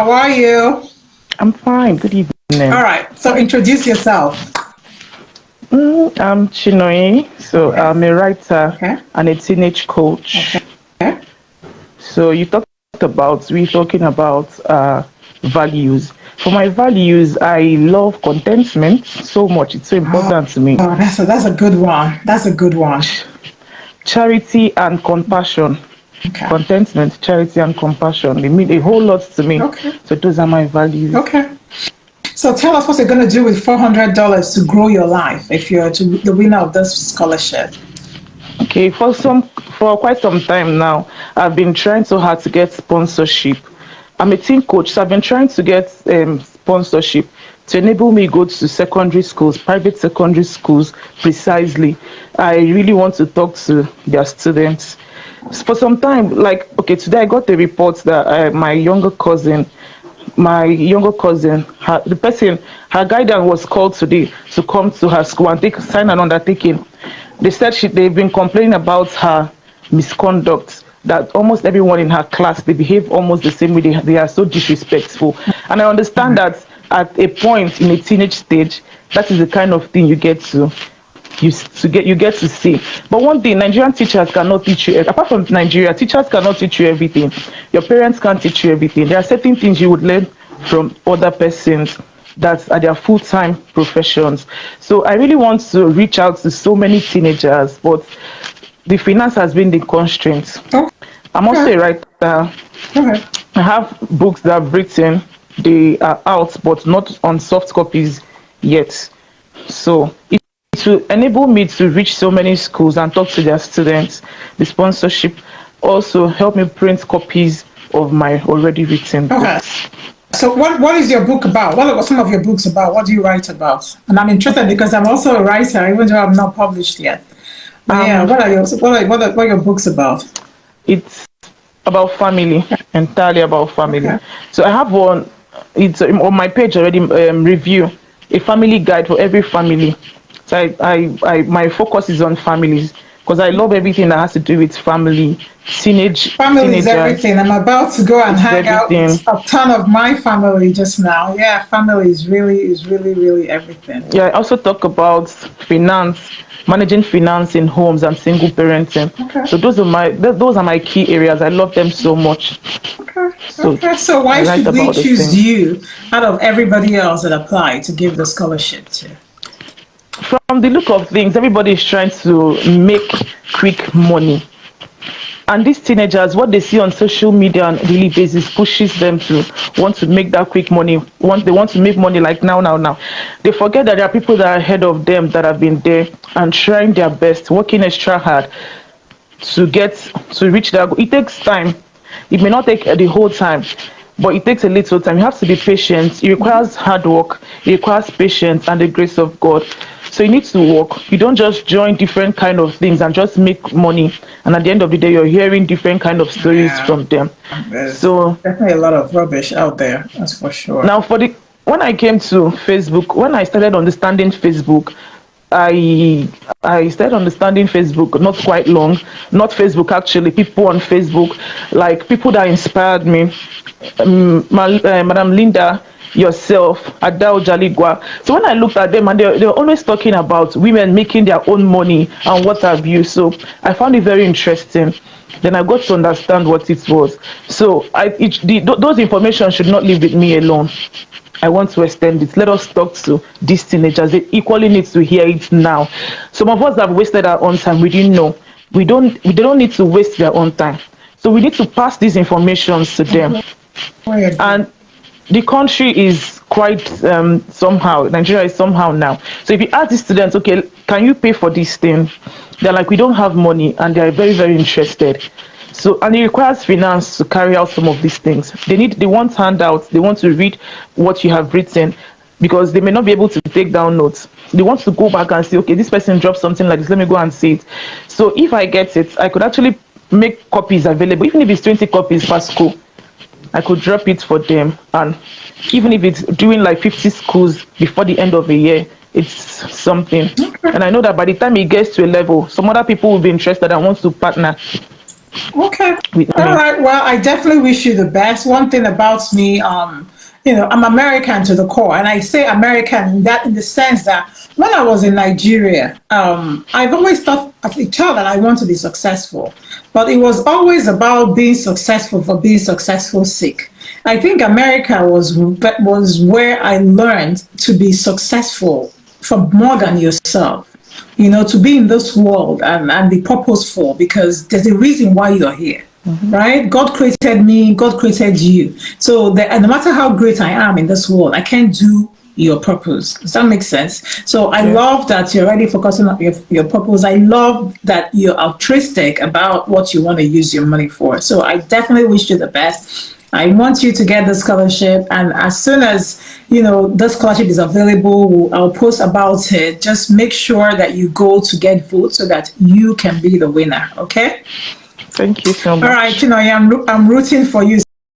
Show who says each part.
Speaker 1: How are you?
Speaker 2: I'm fine. Good
Speaker 1: All
Speaker 2: evening.
Speaker 1: right. So introduce yourself.
Speaker 2: I'm Chinoy. So
Speaker 1: Okay.
Speaker 2: I'm a writer
Speaker 1: Okay.
Speaker 2: and a teenage coach.
Speaker 1: Okay.
Speaker 2: So we're talking about values. For my values, I love contentment so much. It's so
Speaker 1: Oh,
Speaker 2: important to me.
Speaker 1: that's a good one. That's a good one.
Speaker 2: Charity and compassion.
Speaker 1: Okay.
Speaker 2: Contentment, charity, and compassion. They mean a whole lot to me.
Speaker 1: Okay.
Speaker 2: So those are my values.
Speaker 1: Okay. So tell us what you're going to do with $400 to grow your life if you're the winner of this scholarship.
Speaker 2: Okay, for quite some time now, I've been trying so hard to get sponsorship. I'm a teen coach, so I've been trying to get sponsorship to enable me go to secondary schools, private secondary schools precisely. I really want to talk to their students. For some time, like okay, today I got a report that my younger cousin, her guardian was called today to come to her school and sign an undertaking. They said they've been complaining about her misconduct. That almost everyone in her class they behave almost the same way. They are so disrespectful, and I understand that at a point in a teenage stage, that is the kind of thing you get to see. But one thing, Nigerian teachers cannot teach you. Apart from Nigeria, teachers cannot teach you everything. Your parents can't teach you everything. There are certain things you would learn from other persons that are their full-time professions. So I really want to reach out to so many teenagers, but the finance has been the constraint. I'm also
Speaker 1: Okay.
Speaker 2: a writer.
Speaker 1: Okay.
Speaker 2: I have books that I've written. They are out, but not on soft copies yet. So it will enable me to reach so many schools and talk to their students. The sponsorship also help me print copies of my already written
Speaker 1: Okay.
Speaker 2: books.
Speaker 1: So what is your book about? What are some of your books about? What do you write about? And I'm interested because I'm also a writer, even though I'm not published yet. But yeah,
Speaker 2: Um,
Speaker 1: what are your books about?
Speaker 2: it's about family, entirely about family.
Speaker 1: Okay.
Speaker 2: So I have one. It's on my page already. Review a family guide for every family. So my focus is on families because I love everything that has to do with family,
Speaker 1: Family is
Speaker 2: teenagers.
Speaker 1: everything. I'm about to go and
Speaker 2: It's
Speaker 1: hang out with
Speaker 2: everything.
Speaker 1: a ton of my family just now. Yeah, family is really everything.
Speaker 2: Yeah, I also talk about finance, managing finance in homes and single parenting.
Speaker 1: Okay.
Speaker 2: So those are my key areas. I love them so much.
Speaker 1: Okay.
Speaker 2: So
Speaker 1: Okay. So
Speaker 2: I
Speaker 1: why
Speaker 2: write
Speaker 1: should we
Speaker 2: about those
Speaker 1: choose
Speaker 2: things.
Speaker 1: you out of everybody else that applied to give the scholarship to?
Speaker 2: From the look of things, everybody is trying to make quick money. And these teenagers, what they see on social media on a daily basis pushes them to want to make that quick money. They want to make money like now, now, now. They forget that there are people that are ahead of them that have been there and trying their best, working extra hard to get to reach that goal. It takes time. It may not take the whole time, but it takes a little time. You have to be patient. It requires hard work. It requires patience and the grace of God. So you need to work. You don't just join different kind of things and just make money. And at the end of the day, you're hearing different kind of stories
Speaker 1: Yeah,
Speaker 2: from them.
Speaker 1: there's
Speaker 2: So
Speaker 1: definitely a lot of rubbish out there. That's for sure.
Speaker 2: now when I came to Facebook, when I started understanding Facebook, I I started understanding Facebook not quite long, not Facebook actually, people on Facebook, like people that inspired me, Madam Linda, yourself, Adao Jaligwa. So when I looked at them and they're always talking about women making their own money and what have you. So I found it very interesting. Then I got to understand what it was. So those information should not live with me alone. I want to extend it. Let us talk to these teenagers. They equally need to hear it now. Some of us have wasted our own time. We didn't know. They don't need to waste their own time. So we need to pass these informations to them.
Speaker 1: I agree.
Speaker 2: And the country is quite somehow, Nigeria is somehow now. So if you ask the students, okay, can you pay for this thing? They're like, we don't have money, and they're very, very interested. So, and it requires finance to carry out some of these things. They want handouts, they want to read what you have written because they may not be able to take down notes. They want to go back and say, okay, this person dropped something like this, let me go and see it. So if I get it, I could actually make copies available, even if it's 20 copies per school. I could drop it for them. And even if it's doing like 50 schools before the end of the year, it's something. And I know that by the time it gets to a level, some other people will be interested and want to partner.
Speaker 1: Okay.
Speaker 2: with
Speaker 1: All
Speaker 2: me.
Speaker 1: right. Well, I definitely wish you the best. One thing about me, I'm American to the core, and I say American in the sense that when I was in Nigeria, I've always thought as a child that I want to be successful, but it was always about being successful for being successful sake. I think America was where I learned to be successful for more than yourself, to be in this world and be purposeful, because there's a reason why you're here, right? God created me, God created you. So and no matter how great I am in this world, I can't do your purpose. Does that make sense? So I
Speaker 2: Yeah.
Speaker 1: love that you're already focusing on your purpose. I love that you're altruistic about what you want to use your money for. So I definitely wish you the best. I want you to get the scholarship, and as soon as the scholarship is available, I'll post about it. Just make sure that you go to get votes so that you can be the winner. Okay.
Speaker 2: Thank you so
Speaker 1: All right.
Speaker 2: much.
Speaker 1: I'm rooting for you.